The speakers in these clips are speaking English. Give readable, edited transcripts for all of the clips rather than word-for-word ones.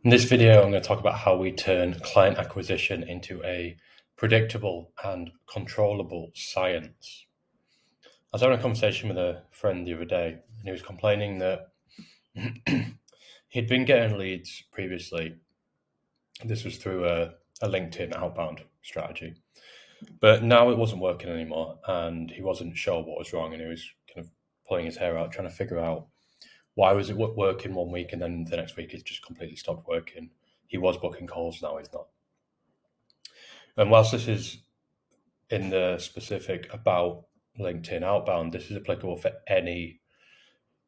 In this video, I'm going to talk about how we turn client acquisition into a predictable and controllable science. I was having a conversation with a friend the other day, and he was complaining that he'd been getting leads previously. This was through a LinkedIn outbound strategy, but now it wasn't working anymore, and he wasn't sure what was wrong, and he was kind of pulling his hair out, trying to figure out why was it working one week and then the next week it just completely stopped working. He was booking calls, now he's not. And whilst this is in the specific about LinkedIn outbound, this is applicable for any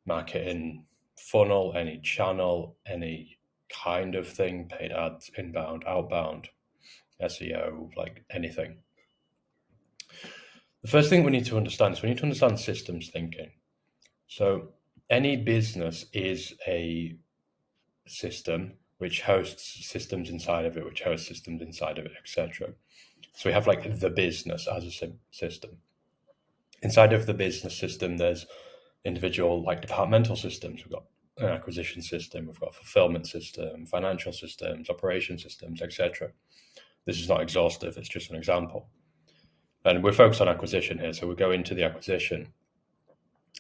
marketing funnel, any channel, any kind of thing, paid ads, inbound, outbound, SEO, like anything. The first thing we need to understand is we need to understand systems thinking. So any business is a system which hosts systems inside of it, which hosts systems inside of it, etc. So we have like the business as a system. Inside of the business system, there's individual like departmental systems. We've got an acquisition system, we've got a fulfillment system, financial systems, operation systems, etc. This is not exhaustive, it's just an example. And we're focused on acquisition here, so we go into the acquisition.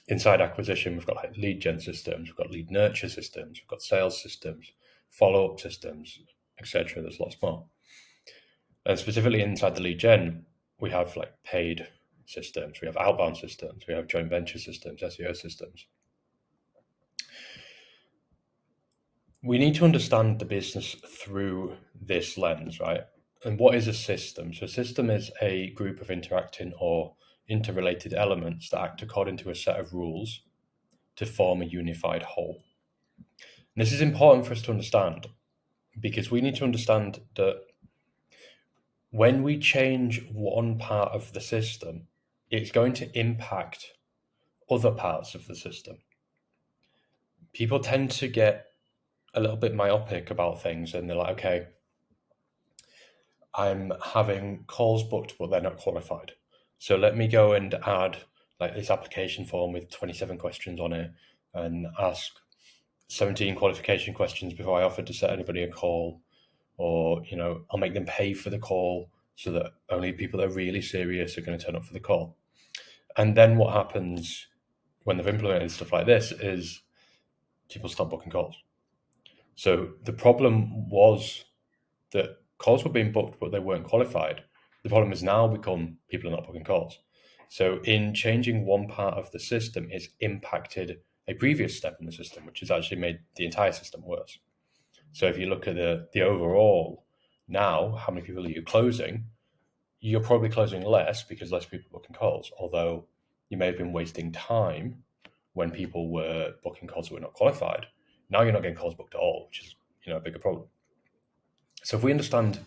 Inside acquisition, we've got like lead gen systems, we've got lead nurture systems, we've got sales systems, follow-up systems, etc. There's lots more. And specifically inside the lead gen, we have like paid systems, we have outbound systems, we have joint venture systems, SEO systems. We need to understand the business through this lens, right? And what is a system? So a system is a group of interacting or interrelated elements that act according to a set of rules to form a unified whole. And this is important for us to understand because we need to understand that when we change one part of the system, it's going to impact other parts of the system. People tend to get a little bit myopic about things and they're like, okay, I'm having calls booked, but they're not qualified. So let me go and add like this application form with 27 questions on it and ask 17 qualification questions before I offer to set anybody a call, or, I'll make them pay for the call so that only people that are really serious are going to turn up for the call. And then what happens when they've implemented stuff like this is people stop booking calls. So the problem was that calls were being booked, but they weren't qualified. The problem has now become people are not booking calls. So in changing one part of the system, it's impacted a previous step in the system, which has actually made the entire system worse. So if you look at the overall now, how many people are you closing? You're probably closing less because less people are booking calls, although you may have been wasting time when people were booking calls that were not qualified. Now you're not getting calls booked at all, which is a bigger problem. So if we understand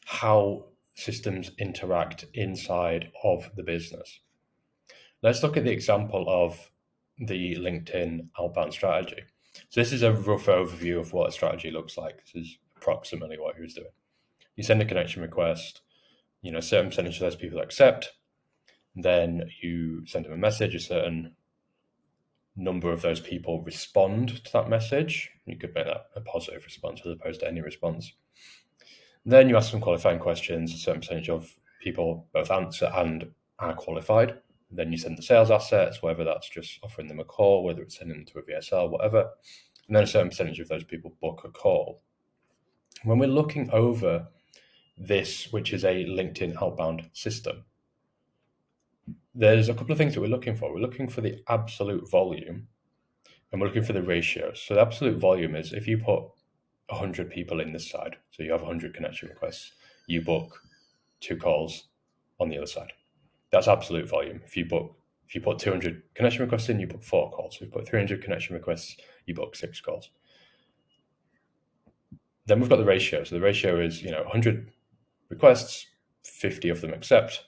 how systems interact inside of the business, let's look at the example of the LinkedIn outbound strategy. So this is a rough overview of what a strategy looks like. This is approximately what he was doing. You send a connection request, a certain percentage of those people accept, then you send them a message, a certain number of those people respond to that message. You could make that a positive response as opposed to any response. Then you ask some qualifying questions, a certain percentage of people both answer and are qualified. Then you send the sales assets, whether that's just offering them a call, whether it's sending them to a VSL, whatever. And then a certain percentage of those people book a call. When we're looking over this, which is a LinkedIn outbound system, there's a couple of things that we're looking for. We're looking for the absolute volume and we're looking for the ratio. So the absolute volume is if you put 100 people in this side, so you have 100 connection requests, you book 2 calls on the other side. That's absolute volume. If you put 200 connection requests in, you book 4 calls. If you put 300 connection requests, you book 6 calls. Then we've got the ratio. So the ratio is 100 requests, 50 of them accept,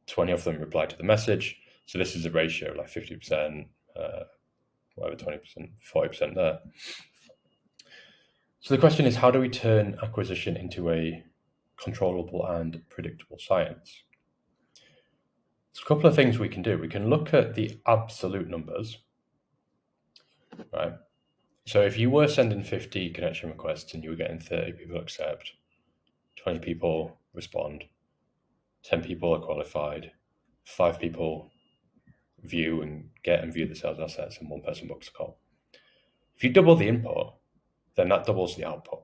20 of them reply to the message. So this is a ratio, like 50%, whatever, 20%, 40% there. So the question is, how do we turn acquisition into a controllable and predictable science? There's a couple of things we can do. We can look at the absolute numbers, right? So if you were sending 50 connection requests and you were getting 30 people accept, 20 people respond, 10 people are qualified, 5 people view and view the sales assets, and 1 person books a call. If you double the input, then that doubles the output.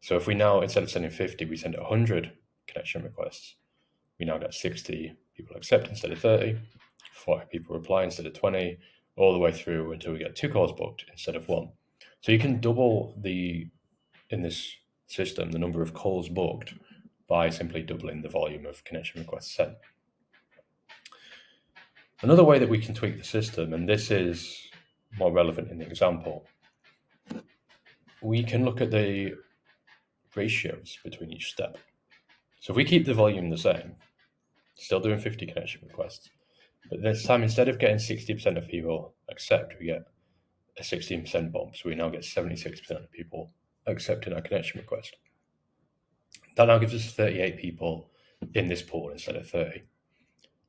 So if we now, instead of sending 50, we send 100 connection requests, we now get 60 people accept instead of 30, 40 people reply instead of 20, all the way through until we get 2 calls booked instead of 1. So you can double in this system, the number of calls booked by simply doubling the volume of connection requests sent. Another way that we can tweak the system, and this is more relevant in the example, we can look at the ratios between each step. So if we keep the volume the same, still doing 50 connection requests, but this time, instead of getting 60% of people accept, we get a 16% bump. So we now get 76% of people accepting our connection request. That now gives us 38 people in this pool instead of 30.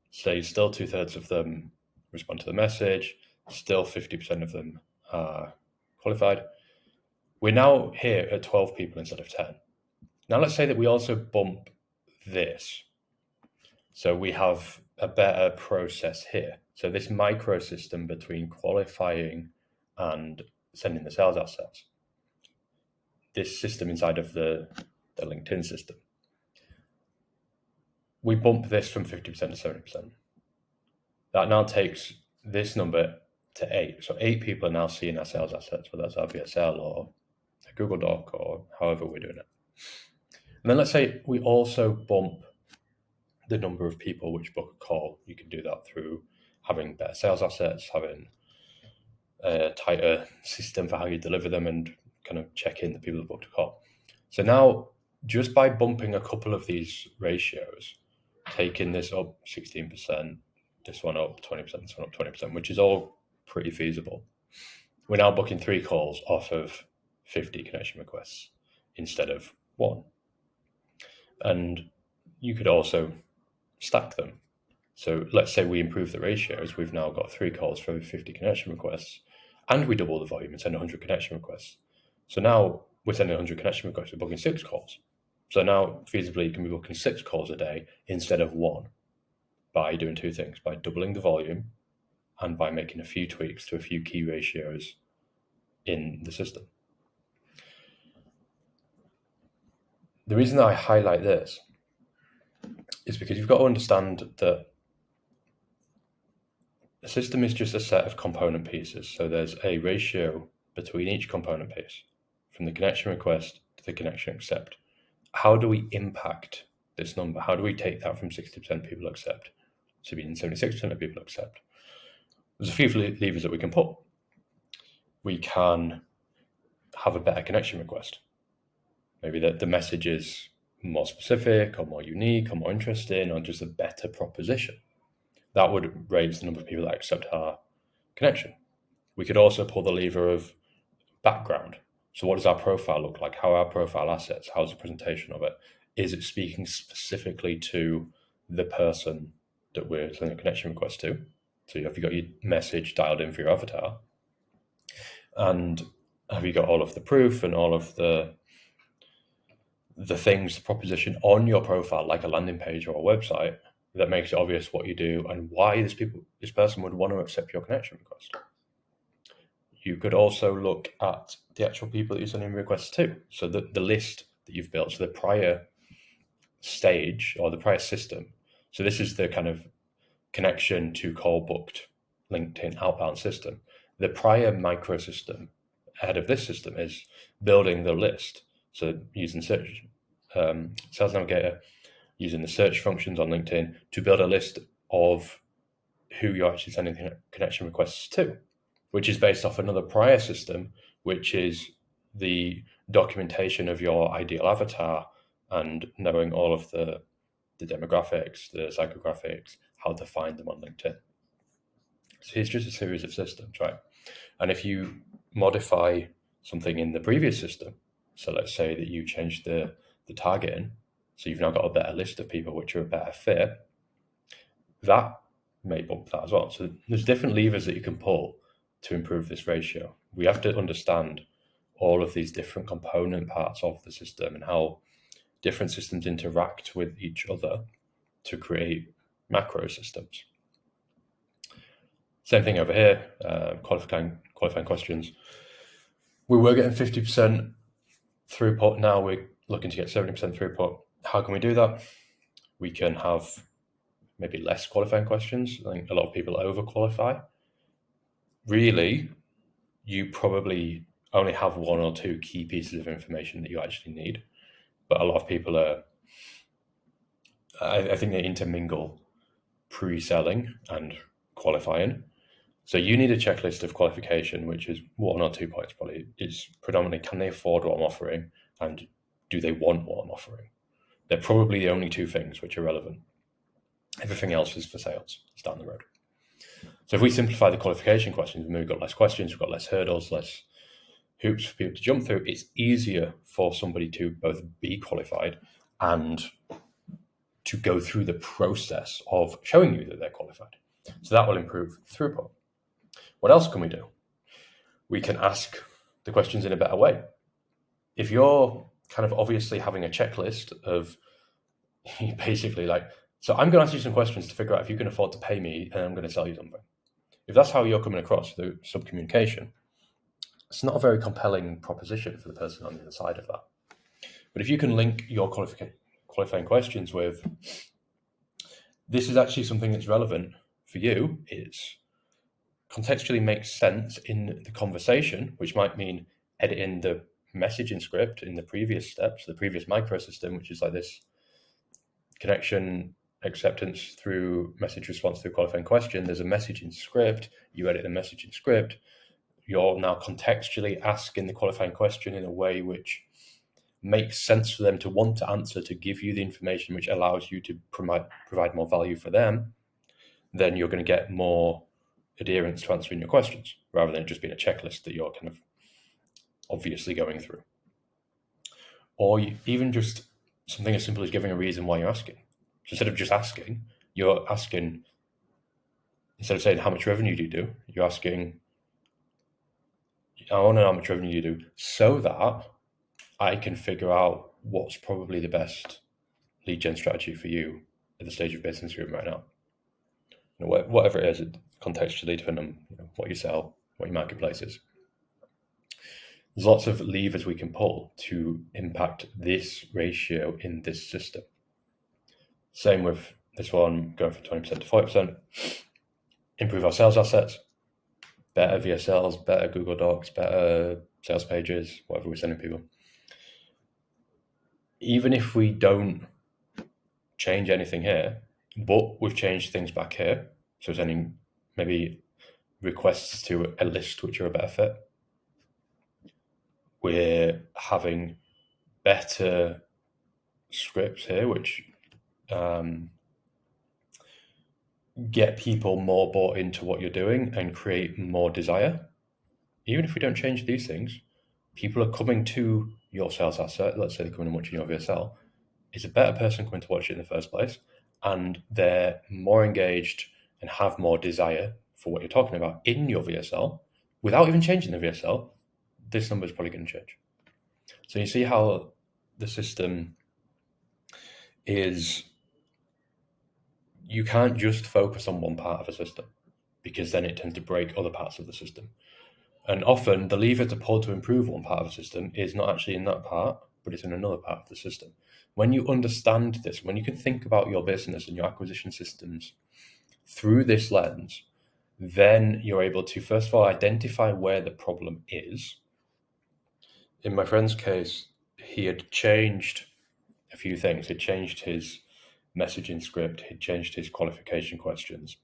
So still 2/3 of them respond to the message, still 50% of them are qualified. We're now here at 12 people instead of 10. Now let's say that we also bump this. So we have a better process here. So this micro system between qualifying and sending the sales assets, this system inside of the LinkedIn system, we bump this from 50% to 70%. That now takes this number to 8. So 8 people are now seeing our sales assets, whether that's our VSL or a Google Doc or however we're doing it. And then let's say we also bump the number of people which book a call. You can do that through having better sales assets, having a tighter system for how you deliver them, and kind of check in the people that booked a call. So now, just by bumping a couple of these ratios, taking this up 16%, this one up 20%, this one up 20%, which is all pretty feasible, we're now booking 3 calls off of 50 connection requests instead of 1. And you could also stack them. So let's say we improve the ratios. We've now got 3 calls for 50 connection requests, and we double the volume and send 100 connection requests. So now we're sending 100 connection requests, we're booking 6 calls. So now feasibly you can be booking 6 calls a day instead of 1 by doing 2 things, by doubling the volume and by making a few tweaks to a few key ratios in the system. The reason that I highlight this is because you've got to understand that a system is just a set of component pieces. So there's a ratio between each component piece, from the connection request to the connection accept. How do we impact this number? How do we take that from 60% people accept to being 76% of people accept? There's a few levers that we can pull. We can have a better connection request. Maybe that the message is more specific or more unique or more interesting or just a better proposition. That would raise the number of people that accept our connection. We could also pull the lever of background. So what does our profile look like? How are our profile assets? How's the presentation of it? Is it speaking specifically to the person that we're sending a connection request to? So have you got your message dialed in for your avatar? And have you got all of the proof and all of the things, the proposition on your profile, like a landing page or a website, that makes it obvious what you do and why this person would want to accept your connection request? You could also look at the actual people that you're sending requests to. So the list that you've built, so the prior stage or the prior system. So this is the kind of connection to call booked LinkedIn outbound system. The prior microsystem ahead of this system is building the list. So using search, Sales Navigator, using the search functions on LinkedIn to build a list of who you're actually sending connection requests to, which is based off another prior system, which is the documentation of your ideal avatar and knowing all of the demographics, the psychographics, how to find them on LinkedIn. So it's just a series of systems, right? And if you modify something in the previous system, so let's say that you change the targeting, so you've now got a better list of people which are a better fit, that may bump that as well. So there's different levers that you can pull to improve this ratio. we have to understand all of these different component parts of the system and how different systems interact with each other to create macro systems. Same thing over here, qualifying questions. We were getting 50% throughput. Now we're looking to get 70% throughput. How can we do that? We can have maybe less qualifying questions. I think a lot of people overqualify. Really, you probably only have one or two key pieces of information that you actually need. But a lot of people are, I think they intermingle pre-selling and qualifying. So you need a checklist of qualification, which is 1 or 2 points probably. It's predominantly, can they afford what I'm offering? And do they want what I'm offering? They're probably the only 2 things which are relevant. Everything else is for sales. It's down the road. So if we simplify the qualification questions, we've got less questions, we've got less hurdles, less hoops for people to jump through, it's easier for somebody to both be qualified and to go through the process of showing you that they're qualified. So that will improve throughput. What else can we do? We can ask the questions in a better way. If you're kind of obviously having a checklist of basically like, so I'm going to ask you some questions to figure out if you can afford to pay me and I'm going to sell you something. If that's how you're coming across through sub-communication, it's not a very compelling proposition for the person on the other side of that. But if you can link your qualifying questions with, this is actually something that's relevant for you, it's contextually makes sense in the conversation, which might mean editing the messaging script in the previous steps, the previous microsystem, which is like this connection acceptance through message response through qualifying question. There's a messaging script, you edit the messaging script, you're now contextually asking the qualifying question in a way which makes sense for them to want to answer, to give you the information which allows you to provide more value for them. Then you're going to get more adherence to answering your questions rather than just being a checklist that you're kind of obviously going through. Or even just something as simple as giving a reason why you're asking. So instead of just asking, you're asking, instead of saying how much revenue do you do, you're asking, I want to know how much revenue you do so that I can figure out what's probably the best lead gen strategy for you at the stage of business you're in right now. Whatever it is, contextually depending on what you sell, what your marketplace is. There's lots of levers we can pull to impact this ratio in this system. Same with this one, going from 20% to 40%. Improve our sales assets, better VSLs, better Google Docs, better sales pages, whatever we're sending people. Even if we don't change anything here, but we've changed things back here, so sending maybe requests to a list which are a better fit, we're having better scripts here which get people more bought into what you're doing and create more desire. Even if we don't change these things, people are coming to your sales asset. Let's say they're coming and watching your VSL. It's a better person coming to watch it in the first place, and they're more engaged and have more desire for what you're talking about in your VSL without even changing the VSL. This number is probably going to change. So you see how the system is, you can't just focus on one part of a system because then it tends to break other parts of the system. And often the lever to pull to improve one part of a system is not actually in that part, but it's in another part of the system. When you understand this, when you can think about your business and your acquisition systems through this lens, then you're able to, first of all, identify where the problem is. In my friend's case, he had changed a few things. He'd changed his messaging script, he'd changed his qualification questions,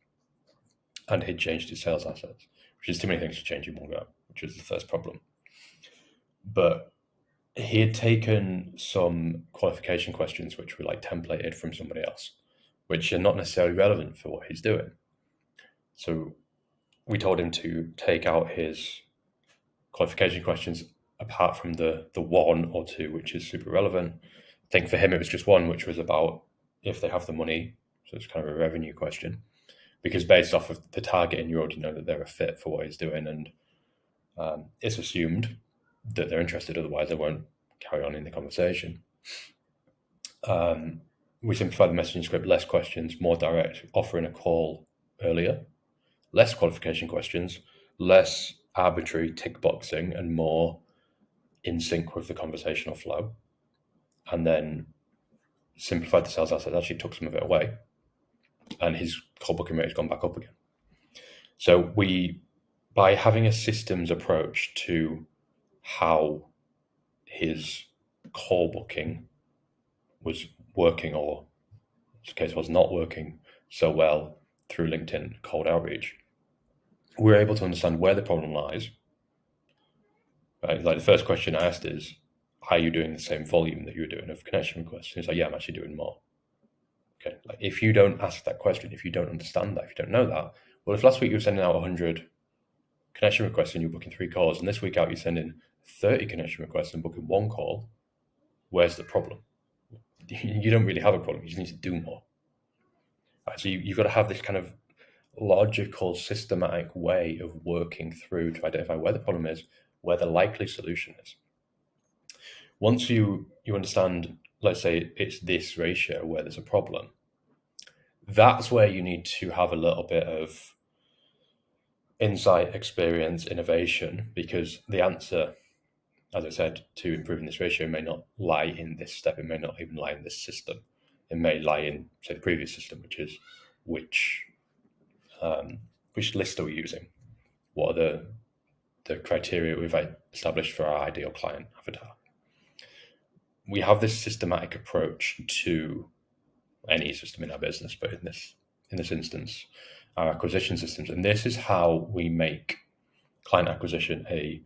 and he'd changed his sales assets, which is too many things to change in one go, which was the first problem. But he had taken some qualification questions which were like templated from somebody else, which are not necessarily relevant for what he's doing. So we told him to take out his qualification questions apart from the 1 or 2, which is super relevant. I think for him it was just 1, which was about if they have the money. So it's kind of a revenue question, because based off of the targeting, you already know that they're a fit for what he's doing, and It's assumed that they're interested, otherwise they won't carry on in the conversation. We simplify the messaging script, less questions, more direct, offering a call earlier, less qualification questions, less arbitrary tick boxing, and more in sync with the conversational flow. And then simplified the sales asset, actually took some of it away, and his call booking rate has gone back up again. So by having a systems approach to how his call booking was working, or in this case was not working so well through LinkedIn cold outreach, we're able to understand where the problem lies. Right? Like the first question I asked is, are you doing the same volume that you were doing of connection requests? He's like, yeah, I'm actually doing more. Okay, like if you don't ask that question, if you don't understand that, if you don't know that, well, if last week you were sending out 100 connection requests and you're booking 3 calls, and this week out you're sending 30 connection requests and booking 1 call, where's the problem? You don't really have a problem. You just need to do more. Right, so you've got to have this kind of logical, systematic way of working through to identify where the problem is, where the likely solution is. Once you understand, let's say it's this ratio where there's a problem, that's where you need to have a little bit of insight, experience, innovation, because the answer, as I said, to improving this ratio may not lie in this step. It may not even lie in this system. It may lie in, say, the previous system, which is which list are we using? What are the criteria we've established for our ideal client avatar? We have this systematic approach to any system in our business, but in this instance, our acquisition systems. And this is how we make client acquisition a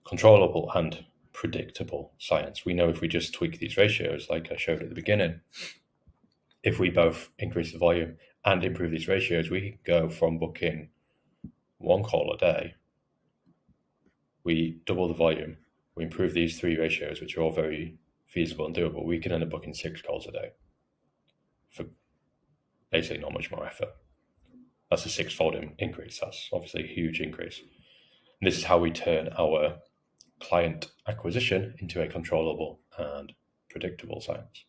controllable and predictable science. We know if we just tweak these ratios, like I showed at the beginning, if we both increase the volume and improve these ratios, we can go from booking 1 call a day, we double the volume, we improve these 3 ratios, which are all very feasible and doable, we can end up booking 6 calls a day for basically not much more effort. That's a 6-fold increase. That's obviously a huge increase. And this is how we turn our client acquisition into a controllable and predictable science.